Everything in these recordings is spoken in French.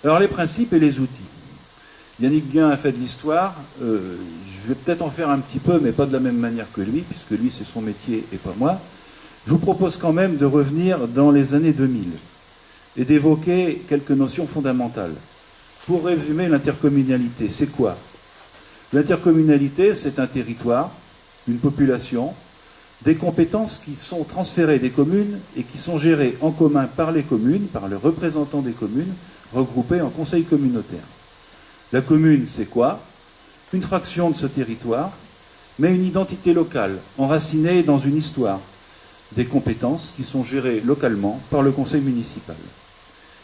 Alors les principes et les outils. Yannick Guin a fait de l'histoire, je vais peut-être en faire un petit peu, mais pas de la même manière que lui, puisque lui c'est son métier et pas moi. Je vous propose quand même de revenir dans les années 2000 et d'évoquer quelques notions fondamentales. Pour résumer, l'intercommunalité, c'est quoi? L'intercommunalité, c'est un territoire, une population, des compétences qui sont transférées des communes et qui sont gérées en commun par les communes, par les représentants des communes, regroupés en conseil communautaire. La commune, c'est quoi? Une fraction de ce territoire, mais une identité locale, enracinée dans une histoire, des compétences qui sont gérées localement par le conseil municipal.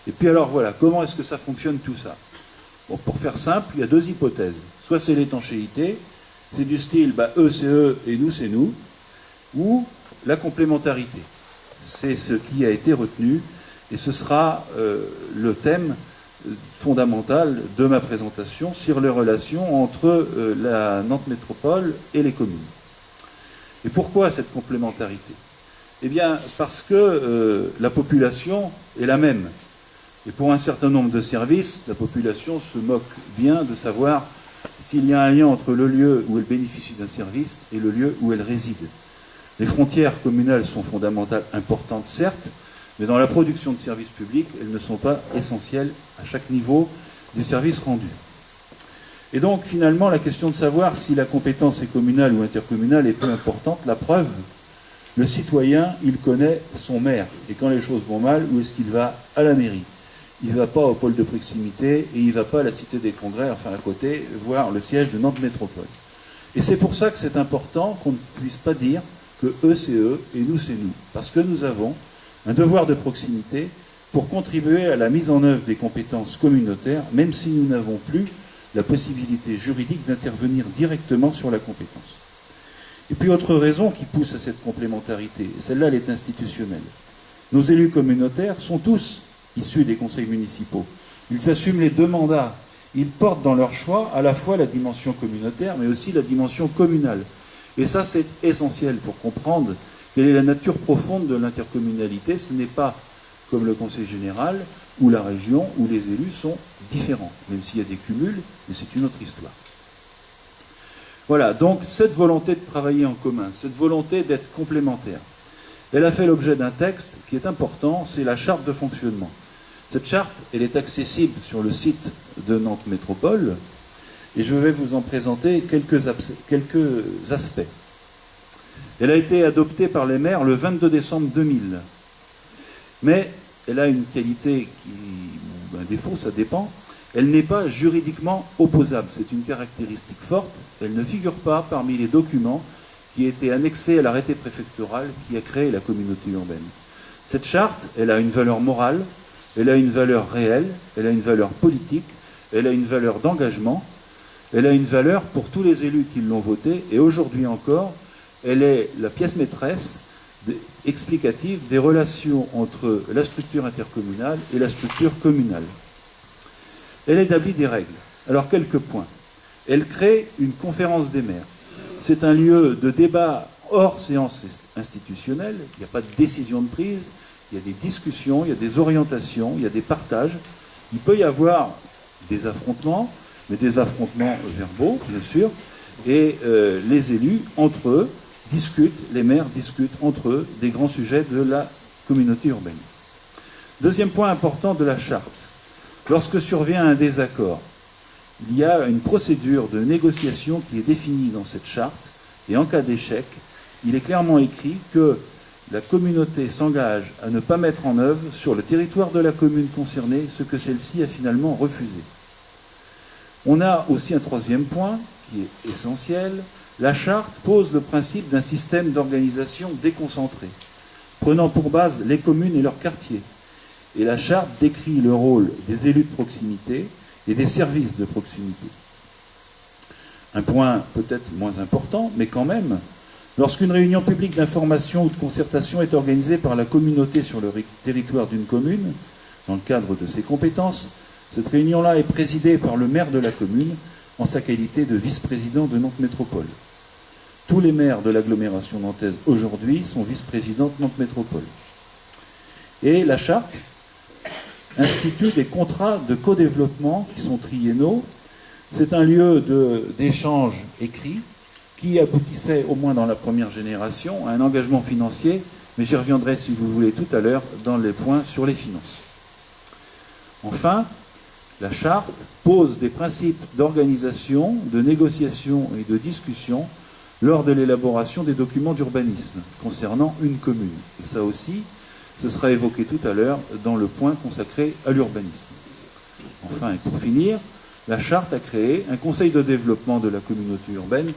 Et puis alors voilà, comment est-ce que ça fonctionne tout ça? Bon, pour faire simple, il y a deux hypothèses. Soit c'est l'étanchéité, c'est du style eux c'est eux et nous c'est nous, ou la complémentarité. C'est ce qui a été retenu et ce sera le thème fondamental de ma présentation sur les relations entre la Nantes Métropole et les communes. Et pourquoi cette complémentarité? Eh bien, parce que la population est la même. Et pour un certain nombre de services, la population se moque bien de savoir s'il y a un lien entre le lieu où elle bénéficie d'un service et le lieu où elle réside. Les frontières communales sont fondamentales, importantes certes, mais dans la production de services publics, elles ne sont pas essentielles à chaque niveau du service rendu. Et donc, finalement, la question de savoir si la compétence est communale ou intercommunale est peu importante. La preuve, le citoyen, il connaît son maire. Et quand les choses vont mal, où est-ce qu'il va? À la mairie. Il ne va pas au pôle de proximité et il ne va pas à la Cité des Congrès, enfin à côté, voir le siège de Nantes Métropole. Et c'est pour ça que c'est important qu'on ne puisse pas dire que eux c'est eux et nous c'est nous. Parce que nous avons un devoir de proximité pour contribuer à la mise en œuvre des compétences communautaires, même si nous n'avons plus la possibilité juridique d'intervenir directement sur la compétence. Et puis autre raison qui pousse à cette complémentarité, et celle-là elle est institutionnelle. Nos élus communautaires sont tous issus des conseils municipaux. Ils assument les deux mandats. Ils portent dans leur choix à la fois la dimension communautaire, mais aussi la dimension communale. Et ça, c'est essentiel pour comprendre quelle est la nature profonde de l'intercommunalité. Ce n'est pas comme le conseil général ou la région où les élus sont différents, même s'il y a des cumuls, mais c'est une autre histoire. Voilà, donc cette volonté de travailler en commun, cette volonté d'être complémentaire, elle a fait l'objet d'un texte qui est important, c'est la charte de fonctionnement. Cette charte, elle est accessible sur le site de Nantes Métropole et je vais vous en présenter quelques aspects. Elle a été adoptée par les maires le 22 décembre 2000. Mais elle a une qualité ou un défaut, ça dépend. Elle n'est pas juridiquement opposable. C'est une caractéristique forte. Elle ne figure pas parmi les documents qui étaient annexés à l'arrêté préfectoral qui a créé la communauté urbaine. Cette charte, elle a une valeur morale, elle a une valeur réelle, elle a une valeur politique, elle a une valeur d'engagement, elle a une valeur pour tous les élus qui l'ont votée, et aujourd'hui encore, elle est la pièce maîtresse explicative des relations entre la structure intercommunale et la structure communale. Elle établit des règles. Alors, quelques points. Elle crée une conférence des maires. C'est un lieu de débat hors séance institutionnelle. Il n'y a pas de décision de prise. Il y a des discussions, il y a des orientations, il y a des partages. Il peut y avoir des affrontements, mais des affrontements verbaux, bien sûr. Et les élus, entre eux, discutent, les maires discutent entre eux des grands sujets de la communauté urbaine. Deuxième point important de la charte. Lorsque survient un désaccord, il y a une procédure de négociation qui est définie dans cette charte, et en cas d'échec, il est clairement écrit que la communauté s'engage à ne pas mettre en œuvre sur le territoire de la commune concernée ce que celle-ci a finalement refusé. On a aussi un troisième point qui est essentiel. La charte pose le principe d'un système d'organisation déconcentré, prenant pour base les communes et leurs quartiers. Et la charte décrit le rôle des élus de proximité et des services de proximité. Un point peut-être moins important, mais quand même, lorsqu'une réunion publique d'information ou de concertation est organisée par la communauté sur le territoire d'une commune, dans le cadre de ses compétences, cette réunion-là est présidée par le maire de la commune en sa qualité de vice-président de Nantes Métropole. Tous les maires de l'agglomération nantaise aujourd'hui sont vice-présidents de Nantes Métropole. Et la charte institue des contrats de co-développement qui sont triennaux. C'est un lieu d'échange écrit qui aboutissait, au moins dans la première génération, à un engagement financier, mais j'y reviendrai, si vous voulez, tout à l'heure, dans les points sur les finances. Enfin, la charte pose des principes d'organisation, de négociation et de discussion lors de l'élaboration des documents d'urbanisme concernant une commune. Et ça aussi, ce sera évoqué tout à l'heure dans le point consacré à l'urbanisme. Enfin, et pour finir, la charte a créé un conseil de développement de la communauté urbaine,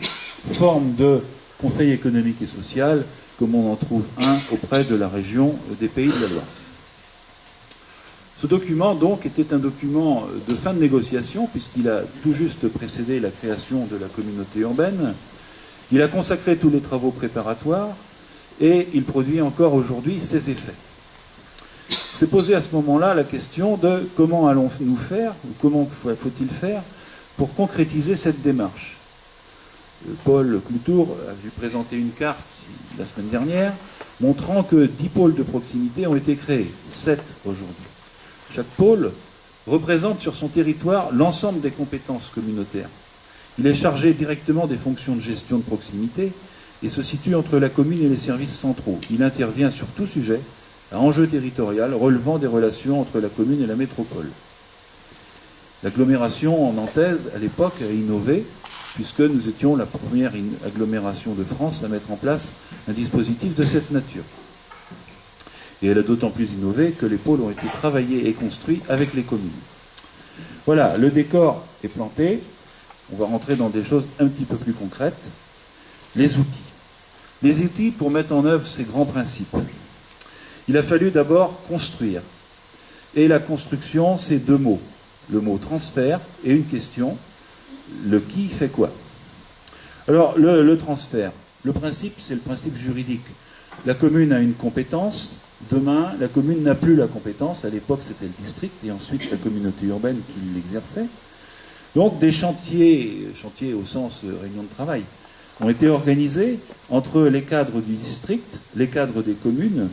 forme de conseil économique et social, comme on en trouve un auprès de la région des Pays de la Loire. Ce document, donc, était un document de fin de négociation, puisqu'il a tout juste précédé la création de la communauté urbaine. Il a consacré tous les travaux préparatoires et il produit encore aujourd'hui ses effets. s'est posé à ce moment-là la question de comment allons-nous faire, ou comment faut-il faire pour concrétiser cette démarche. Paul Cloutour a vu présenter une carte la semaine dernière montrant que 10 pôles de proximité ont été créés, 7 aujourd'hui. Chaque pôle représente sur son territoire l'ensemble des compétences communautaires. Il est chargé directement des fonctions de gestion de proximité et se situe entre la commune et les services centraux. Il intervient sur tout sujet à enjeu territorial relevant des relations entre la commune et la métropole. L'agglomération nantaise, à l'époque, a innové, puisque nous étions la première agglomération de France à mettre en place un dispositif de cette nature. Et elle a d'autant plus innové que les pôles ont été travaillés et construits avec les communes. Voilà, le décor est planté. On va rentrer dans des choses un petit peu plus concrètes. Les outils. Les outils pour mettre en œuvre ces grands principes. Il a fallu d'abord construire. Et la construction, c'est deux mots. Le mot transfert et une question. Le qui fait quoi? Alors, le transfert. Le principe, c'est le principe juridique. La commune a une compétence. Demain, la commune n'a plus la compétence. À l'époque, c'était le district et ensuite la communauté urbaine qui l'exerçait. Donc, des chantiers au sens réunion de travail, ont été organisés entre les cadres du district, les cadres des communes,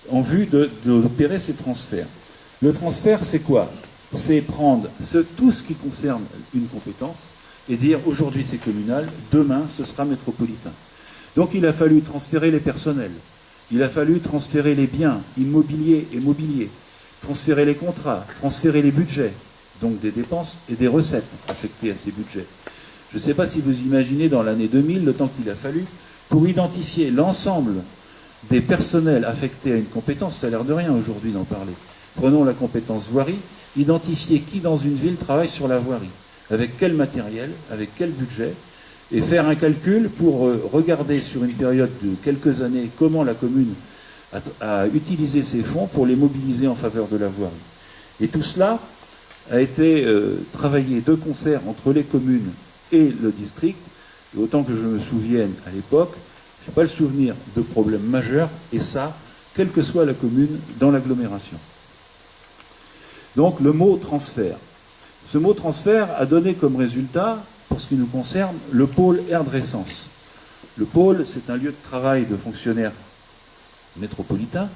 en vue d'opérer ces transferts. Le transfert, c'est quoi? C'est prendre tout ce qui concerne une compétence et dire aujourd'hui c'est communal, demain ce sera métropolitain. Donc il a fallu transférer les personnels, il a fallu transférer les biens immobiliers et mobiliers, transférer les contrats, transférer les budgets, donc des dépenses et des recettes affectées à ces budgets. Je ne sais pas si vous imaginez dans l'année 2000 le temps qu'il a fallu pour identifier l'ensemble des personnels affectés à une compétence. Ça a l'air de rien aujourd'hui d'en parler. Prenons la compétence voirie, identifier qui dans une ville travaille sur la voirie, avec quel matériel, avec quel budget, et faire un calcul pour regarder sur une période de quelques années comment la commune a utilisé ses fonds pour les mobiliser en faveur de la voirie. Et tout cela a été travaillé de concert entre les communes et le district, et autant que je me souvienne à l'époque, je n'ai pas le souvenir de problèmes majeurs, et ça, quelle que soit la commune dans l'agglomération. Donc le mot transfert. Ce mot transfert a donné comme résultat, pour ce qui nous concerne, le pôle Erdre-Essence. Le pôle, c'est un lieu de travail de fonctionnaires métropolitains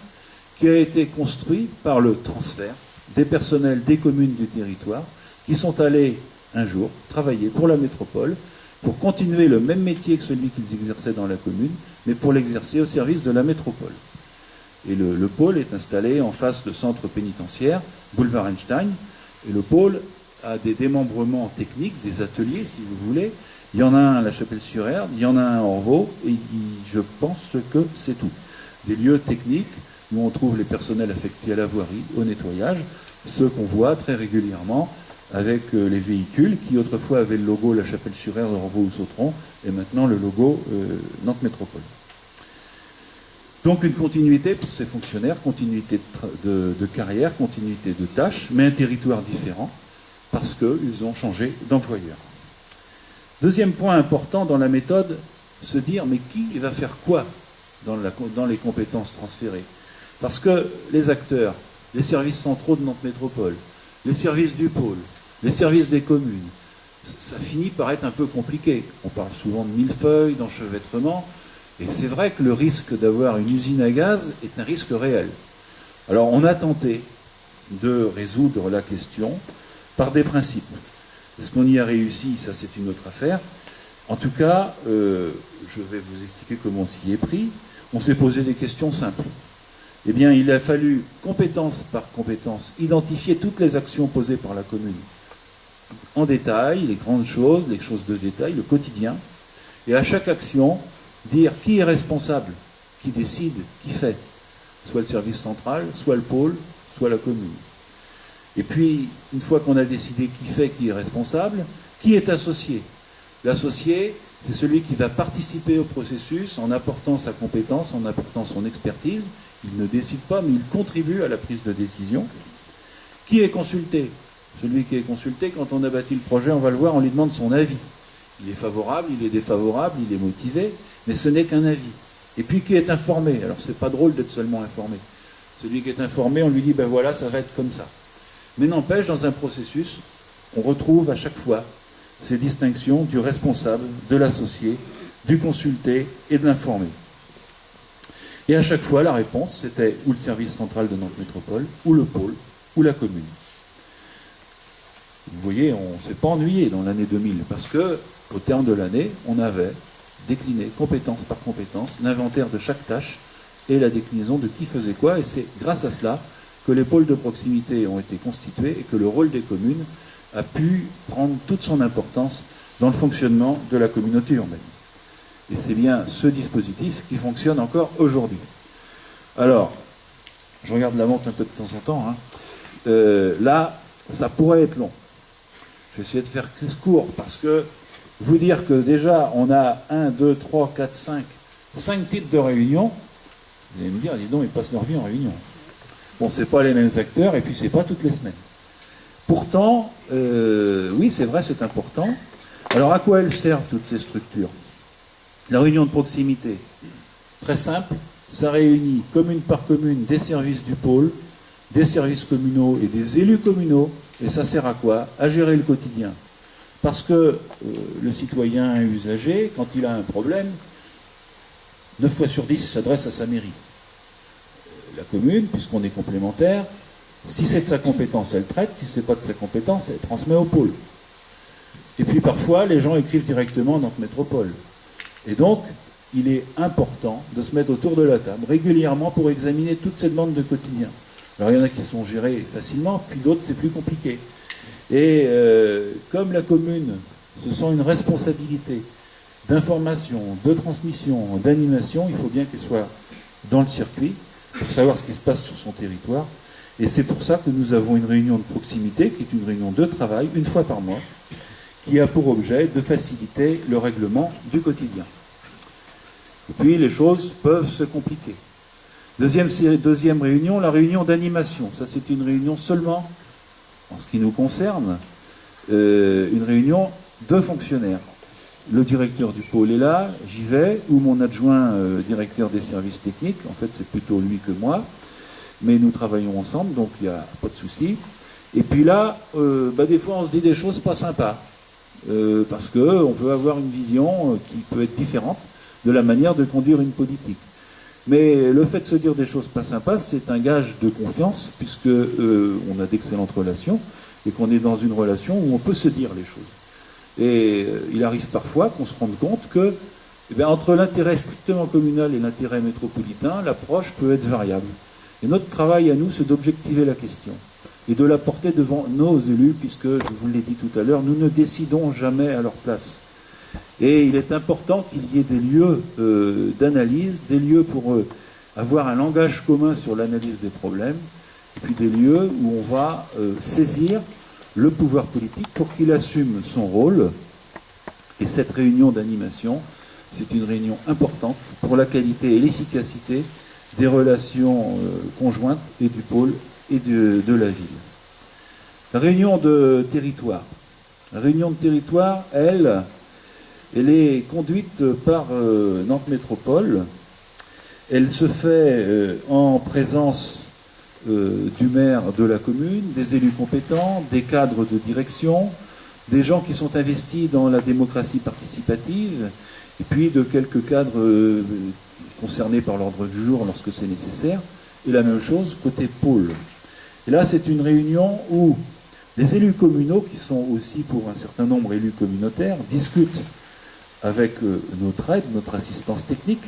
qui a été construit par le transfert des personnels des communes du territoire qui sont allés un jour travailler pour la métropole pour continuer le même métier que celui qu'ils exerçaient dans la commune, mais pour l'exercer au service de la métropole. Et le pôle est installé en face du centre pénitentiaire, boulevard Einstein, et le pôle a des démembrements techniques, des ateliers, si vous voulez. Il y en a un à La Chapelle-sur-Erdre, il y en a un à Orvaux, et je pense que c'est tout. Des lieux techniques où on trouve les personnels affectés à la voirie, au nettoyage, ceux qu'on voit très régulièrement avec les véhicules qui autrefois avaient le logo La Chapelle-sur-Erdre, Orvaux ou Sautron, et maintenant le logo Nantes Métropole. Donc une continuité pour ces fonctionnaires, continuité de carrière, continuité de tâches, mais un territoire différent, parce qu'ils ont changé d'employeur. Deuxième point important dans la méthode, se dire, mais qui va faire quoi dans les compétences transférées? Parce que les acteurs, les services centraux de Nantes Métropole, les services du pôle, les services des communes, ça finit par être un peu compliqué. On parle souvent de millefeuille, d'enchevêtrement, et c'est vrai que le risque d'avoir une usine à gaz est un risque réel. Alors on a tenté, de résoudre la question par des principes. Est-ce qu'on y a réussi? Ça, c'est une autre affaire. En tout cas, je vais vous expliquer comment on s'y est pris. On s'est posé des questions simples. Eh bien, il a fallu, compétence par compétence, identifier toutes les actions posées par la commune en détail, les grandes choses, les choses de détail, le quotidien, et à chaque action, dire qui est responsable, qui décide, qui fait, soit le service central, soit le pôle, soit la commune. Et puis, une fois qu'on a décidé qui fait, qui est responsable, qui est associé. L'associé, c'est celui qui va participer au processus en apportant sa compétence, en apportant son expertise. Il ne décide pas, mais il contribue à la prise de décision. Qui est consulté? Celui qui est consulté, quand on a bâti le projet, on va le voir, on lui demande son avis. Il est favorable, il est défavorable, il est motivé, mais ce n'est qu'un avis. Et puis qui est informé? Alors c'est pas drôle d'être seulement informé. Celui qui est informé, on lui dit, ben voilà, ça va être comme ça. Mais n'empêche, dans un processus, on retrouve à chaque fois ces distinctions du responsable, de l'associé, du consulté et de l'informé. Et à chaque fois, la réponse, c'était ou le service central de Nantes Métropole, ou le pôle, ou la commune. Vous voyez, on ne s'est pas ennuyé dans l'année 2000, parce que, au terme de l'année, on avait décliné, compétence par compétence, l'inventaire de chaque tâche et la déclinaison de qui faisait quoi, et c'est grâce à cela que les pôles de proximité ont été constitués et que le rôle des communes a pu prendre toute son importance dans le fonctionnement de la communauté urbaine. Et c'est bien ce dispositif qui fonctionne encore aujourd'hui. Alors, je regarde la montre un peu de temps en temps. Là, ça pourrait être long. Je vais essayer de faire court parce que vous dire que déjà on a 1, 2, 3, 4, 5 types de réunions, vous allez me dire, dis donc, ils passent leur vie en réunion. Bon, c'est pas les mêmes acteurs et puis c'est pas toutes les semaines. Pourtant, oui, c'est vrai, c'est important. Alors, à quoi elles servent toutes ces structures? La réunion de proximité, très simple, ça réunit commune par commune des services du pôle, des services communaux et des élus communaux, et ça sert à quoi? À gérer le quotidien. Parce que le citoyen usager, quand il a un problème, 9 fois sur 10, il s'adresse à sa mairie. La commune, puisqu'on est complémentaire, si c'est de sa compétence, elle traite, si c'est pas de sa compétence, elle transmet au pôle. Et puis parfois, les gens écrivent directement dans notre métropole. Et donc, il est important de se mettre autour de la table régulièrement pour examiner toutes ces demandes de quotidien. Alors il y en a qui sont gérées facilement, puis d'autres c'est plus compliqué. Et comme la commune se sent une responsabilité d'information, de transmission, d'animation, il faut bien qu'elle soit dans le circuit pour savoir ce qui se passe sur son territoire. Et c'est pour ça que nous avons une réunion de proximité, qui est une réunion de travail, une fois par mois, qui a pour objet de faciliter le règlement du quotidien. Et puis les choses peuvent se compliquer. Deuxième réunion, la réunion d'animation. Ça, c'est une réunion seulement, en ce qui nous concerne, une réunion de fonctionnaires. Le directeur du pôle est là, j'y vais, ou mon adjoint directeur des services techniques, en fait c'est plutôt lui que moi, mais nous travaillons ensemble, donc il n'y a pas de souci. Et puis là, des fois on se dit des choses pas sympas, parce qu'on peut avoir une vision qui peut être différente de la manière de conduire une politique. Mais le fait de se dire des choses pas sympas, c'est un gage de confiance, puisque on a d'excellentes relations, et qu'on est dans une relation où on peut se dire les choses. Et il arrive parfois qu'on se rende compte que, entre l'intérêt strictement communal et l'intérêt métropolitain, l'approche peut être variable. Et notre travail à nous, c'est d'objectiver la question et de la porter devant nos élus, puisque, je vous l'ai dit tout à l'heure, nous ne décidons jamais à leur place. Et il est important qu'il y ait des lieux d'analyse, des lieux pour avoir un langage commun sur l'analyse des problèmes, et puis des lieux où on va saisir le pouvoir politique pour qu'il assume son rôle. Et cette réunion d'animation, c'est une réunion importante pour la qualité et l'efficacité des relations conjointes et du pôle et de la ville. La réunion de territoire. La réunion de territoire, elle est conduite par Nantes Métropole. Elle se fait en présence du maire de la commune, des élus compétents, des cadres de direction, des gens qui sont investis dans la démocratie participative, et puis de quelques cadres concernés par l'ordre du jour lorsque c'est nécessaire, et la même chose côté pôle. Et là, c'est une réunion où les élus communaux, qui sont aussi pour un certain nombre élus communautaires, discutent avec notre aide, notre assistance technique,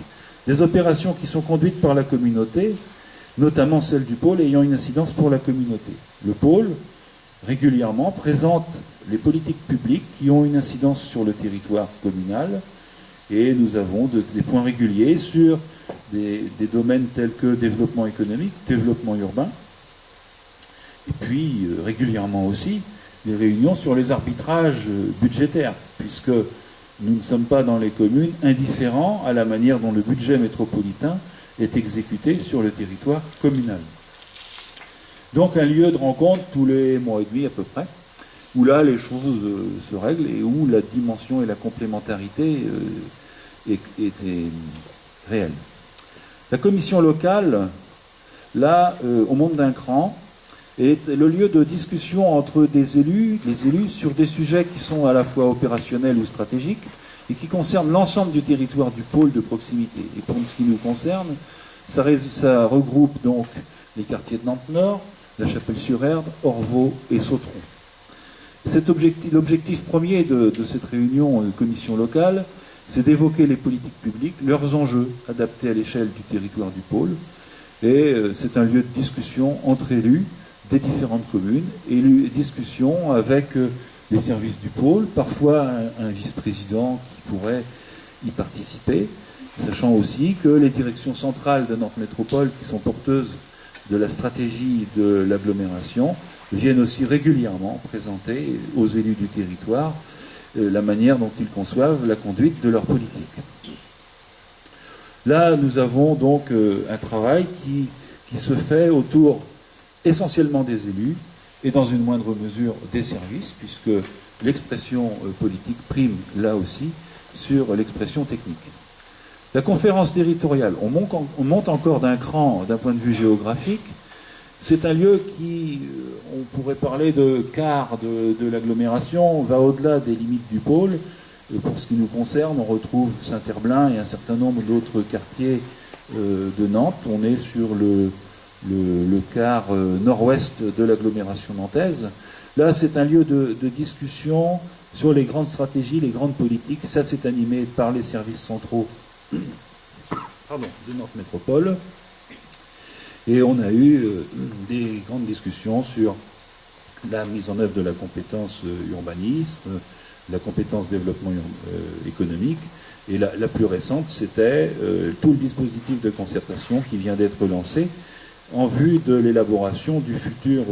des opérations qui sont conduites par la communauté, notamment celles du pôle ayant une incidence pour la communauté. Le pôle, régulièrement, présente les politiques publiques qui ont une incidence sur le territoire communal, et nous avons des points réguliers sur des domaines tels que développement économique, développement urbain, et puis régulièrement aussi des réunions sur les arbitrages budgétaires, puisque nous ne sommes pas dans les communes indifférents à la manière dont le budget métropolitain est exécuté sur le territoire communal. Donc un lieu de rencontre tous les mois et demi à peu près, où là les choses se règlent et où la dimension et la complémentarité est réelle. La commission locale, là, on monte d'un cran, est le lieu de discussion entre les élus sur des sujets qui sont à la fois opérationnels ou stratégiques et qui concernent l'ensemble du territoire du pôle de proximité. Et pour ce qui nous concerne, ça regroupe donc les quartiers de Nantes-Nord, La Chapelle-sur-Erdre, Orvaux et Sautron. L'objectif premier de cette réunion de commission locale, c'est d'évoquer les politiques publiques, leurs enjeux adaptés à l'échelle du territoire du pôle. Et c'est un lieu de discussion entre élus des différentes communes, et discussion avec les services du pôle, parfois un vice-président qui pourrait y participer, sachant aussi que les directions centrales de Nantes Métropole, qui sont porteuses de la stratégie de l'agglomération, viennent aussi régulièrement présenter aux élus du territoire la manière dont ils conçoivent la conduite de leur politique. Là, nous avons donc un travail qui se fait autour essentiellement des élus et dans une moindre mesure des services, puisque l'expression politique prime là aussi sur l'expression technique. La conférence territoriale, on monte encore d'un cran d'un point de vue géographique. C'est un lieu qui, on pourrait parler de quart de l'agglomération, va au-delà des limites du pôle. Pour ce qui nous concerne, on retrouve Saint-Herblain et un certain nombre d'autres quartiers de Nantes. On est sur le quart nord-ouest de l'agglomération nantaise. Là, c'est un lieu de discussion sur les grandes stratégies, les grandes politiques. Ça, c'est animé par les services centraux de Nantes Métropole. Et on a eu des grandes discussions sur la mise en œuvre de la compétence urbanisme, la compétence développement économique. Et la plus récente, c'était tout le dispositif de concertation qui vient d'être lancé en vue de l'élaboration du futur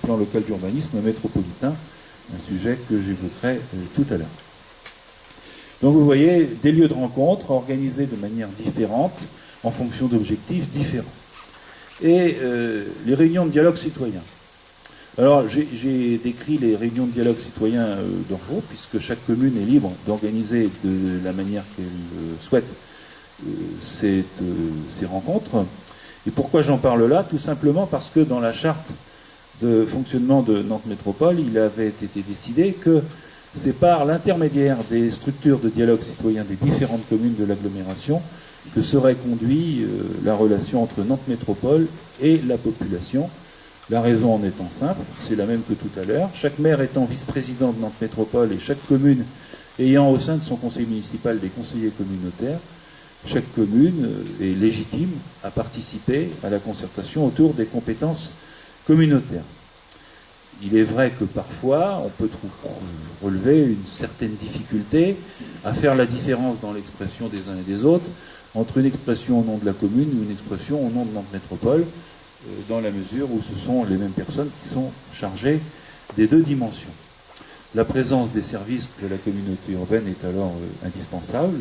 plan local d'urbanisme métropolitain, un sujet que j'évoquerai tout à l'heure. Donc vous voyez, des lieux de rencontre organisés de manière différente, en fonction d'objectifs différents. Et les réunions de dialogue citoyen. Alors j'ai décrit les réunions de dialogue citoyen d'Orvaux, puisque chaque commune est libre d'organiser de la manière qu'elle souhaite ces rencontres. Et pourquoi j'en parle là? Tout simplement parce que dans la charte de fonctionnement de Nantes Métropole, il avait été décidé que c'est par l'intermédiaire des structures de dialogue citoyen des différentes communes de l'agglomération que serait conduite la relation entre Nantes Métropole et la population. La raison en étant simple, c'est la même que tout à l'heure. Chaque maire étant vice-président de Nantes Métropole et chaque commune ayant au sein de son conseil municipal des conseillers communautaires, chaque commune est légitime à participer à la concertation autour des compétences communautaires. Il est vrai que parfois, on peut relever une certaine difficulté à faire la différence dans l'expression des uns et des autres entre une expression au nom de la commune ou une expression au nom de Nantes Métropole, dans la mesure où ce sont les mêmes personnes qui sont chargées des deux dimensions. La présence des services de la communauté urbaine est alors indispensable,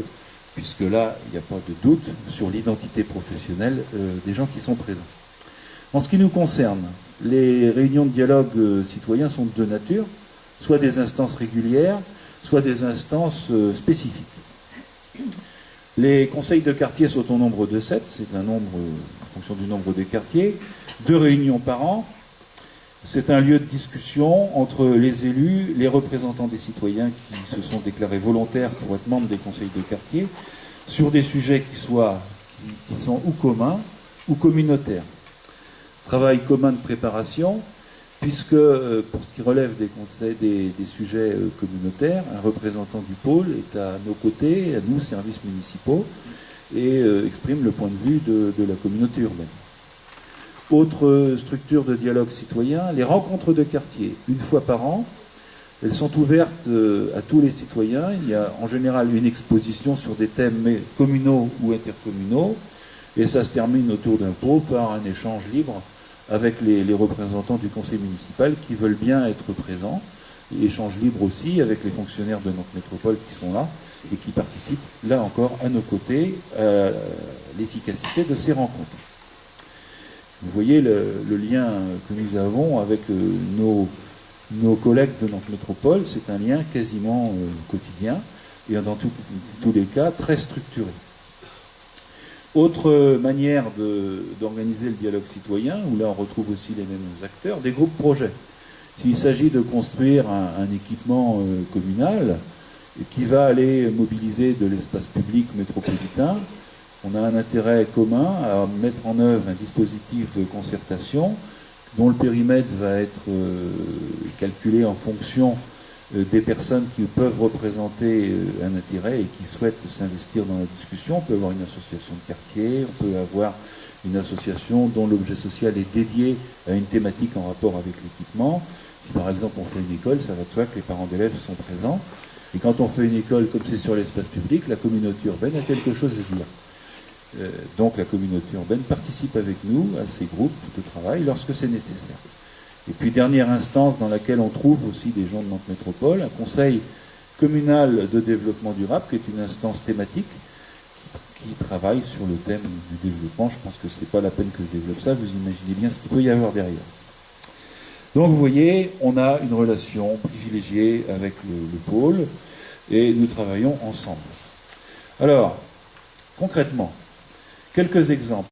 puisque là, il n'y a pas de doute sur l'identité professionnelle des gens qui sont présents. En ce qui nous concerne, les réunions de dialogue citoyen sont de deux natures, soit des instances régulières, soit des instances spécifiques. Les conseils de quartier sont au nombre de 7, c'est un nombre en fonction du nombre des quartiers, 2 réunions par an. C'est un lieu de discussion entre les élus, les représentants des citoyens qui se sont déclarés volontaires pour être membres des conseils de quartier, sur des sujets qui sont ou communs ou communautaires. Travail commun de préparation, puisque pour ce qui relève des sujets communautaires, un représentant du pôle est à nos côtés, à nous, services municipaux, et exprime le point de vue de la communauté urbaine. Autre structure de dialogue citoyen, les rencontres de quartier, une fois par an. Elles sont ouvertes à tous les citoyens. Il y a en général une exposition sur des thèmes communaux ou intercommunaux, et ça se termine autour d'un pot par un échange libre avec les représentants du conseil municipal qui veulent bien être présents. Et échange libre aussi avec les fonctionnaires de notre métropole qui sont là et qui participent, là encore, à nos côtés, à l'efficacité de ces rencontres. Vous voyez le lien que nous avons avec nos collègues de notre métropole. C'est un lien quasiment quotidien et dans tous les cas très structuré. Autre manière d'organiser le dialogue citoyen, où là on retrouve aussi les mêmes acteurs, des groupes projets. S'il s'agit de construire un équipement communal qui va aller mobiliser de l'espace public métropolitain, on a un intérêt commun à mettre en œuvre un dispositif de concertation dont le périmètre va être calculé en fonction des personnes qui peuvent représenter un intérêt et qui souhaitent s'investir dans la discussion. On peut avoir une association de quartier, on peut avoir une association dont l'objet social est dédié à une thématique en rapport avec l'équipement. Si par exemple on fait une école, ça va de soi que les parents d'élèves sont présents. Et quand on fait une école comme c'est sur l'espace public, la communauté urbaine a quelque chose à dire. Donc la communauté urbaine participe avec nous à ces groupes de travail lorsque c'est nécessaire. Et puis dernière instance dans laquelle on trouve aussi des gens de notre métropole, un conseil communal de développement durable qui est une instance thématique qui travaille sur le thème du développement. Je pense que c'est pas la peine que je développe ça, vous imaginez bien ce qu'il peut y avoir derrière. Donc vous voyez, on a une relation privilégiée avec le pôle et nous travaillons ensemble. Alors, concrètement, quelques exemples.